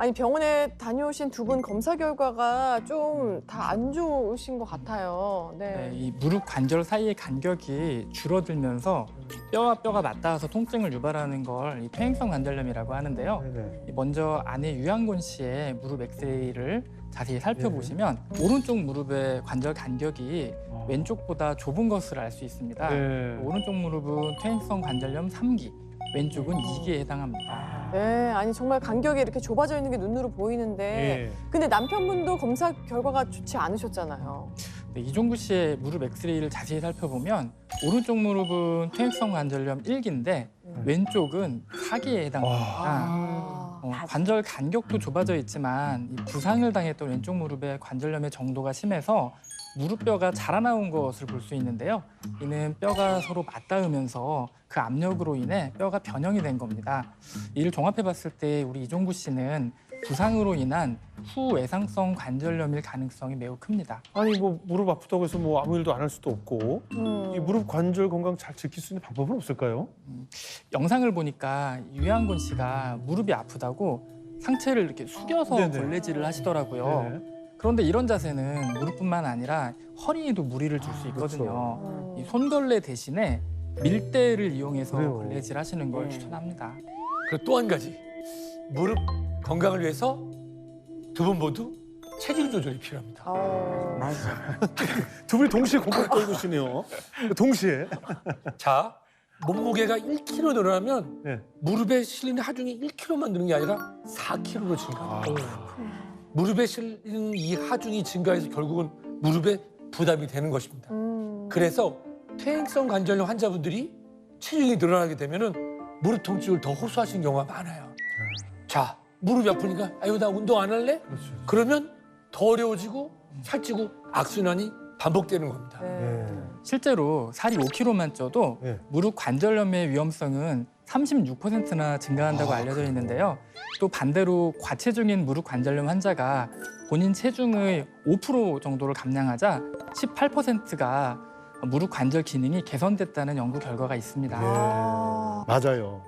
아니 병원에 다녀오신 두 분 검사 결과가 좀 다 안 좋으신 것 같아요. 네, 네. 이 무릎 관절 사이의 간격이 줄어들면서 뼈와 뼈가 맞닿아서 통증을 유발하는 걸 이 퇴행성 관절염이라고 하는데요. 네네. 먼저 아내 유양곤 씨의 무릎 엑스레이를 자세히 살펴보시면 오른쪽 무릎의 관절 간격이 왼쪽보다 좁은 것을 알 수 있습니다. 네. 오른쪽 무릎은 퇴행성 관절염 3기, 왼쪽은 2기에 해당합니다. 네, 아니 정말 간격이 이렇게 좁아져 있는 게 눈으로 보이는데 예. 근데 남편분도 검사 결과가 좋지 않으셨잖아요. 네, 이종구 씨의 무릎 엑스레이를 자세히 살펴보면 오른쪽 무릎은 퇴행성 관절염 1기인데 왼쪽은 4기에 해당합니다. 관절 간격도 좁아져 있지만 이 부상을 당했던 왼쪽 무릎의 관절염의 정도가 심해서 무릎뼈가 자라나온 것을 볼 수 있는데요. 이는 뼈가 서로 맞닿으면서 그 압력으로 인해 뼈가 변형이 된 겁니다. 이를 종합해 봤을 때 우리 이종구 씨는 부상으로 인한 후외상성 관절염일 가능성이 매우 큽니다. 아니 뭐 무릎 아프다고 해서 뭐 아무 일도 안 할 수도 없고 이 무릎 관절 건강 잘 지킬 수 있는 방법은 없을까요? 영상을 보니까 유양곤 씨가 무릎이 아프다고 상체를 이렇게 숙여서 네네. 걸레질을 하시더라고요. 네. 그런데 이런 자세는 무릎뿐만 아니라 허리에도 무리를 줄 수 있거든요. 이 손걸레 대신에 밀대를 이용해서 그래요. 걸레질 하시는 걸 추천합니다. 그리고 또 한 가지 무릎 건강을 위해서 두 분 모두 체중 조절이 필요합니다. 두 분이 동시에 고개를 떨구시네요. 동시에. 자, 몸무게가 1kg 늘어나면 네. 무릎에 실리는 하중이 1kg만 느는 게 아니라 4kg로 증가합니다. 무릎에 실리는 이 하중이 증가해서 결국은 무릎에 부담이 되는 것입니다. 그래서 퇴행성 관절염 환자분들이 체중이 늘어나게 되면은 무릎 통증을 더 호소하시는 경우가 많아요. 자, 무릎이 아프니까 아유 나 운동 안 할래? 그렇죠. 그러면 더 어려워지고 살찌고 악순환이 반복되는 겁니다. 네. 실제로 살이 5kg만 쪄도 네. 무릎 관절염의 위험성은 36%나 증가한다고 알려져 있는데요. 또 반대로 과체중인 무릎 관절염 환자가 본인 체중의 5% 정도를 감량하자 18%가 무릎 관절 기능이 개선됐다는 연구 결과가 있습니다. 맞아요.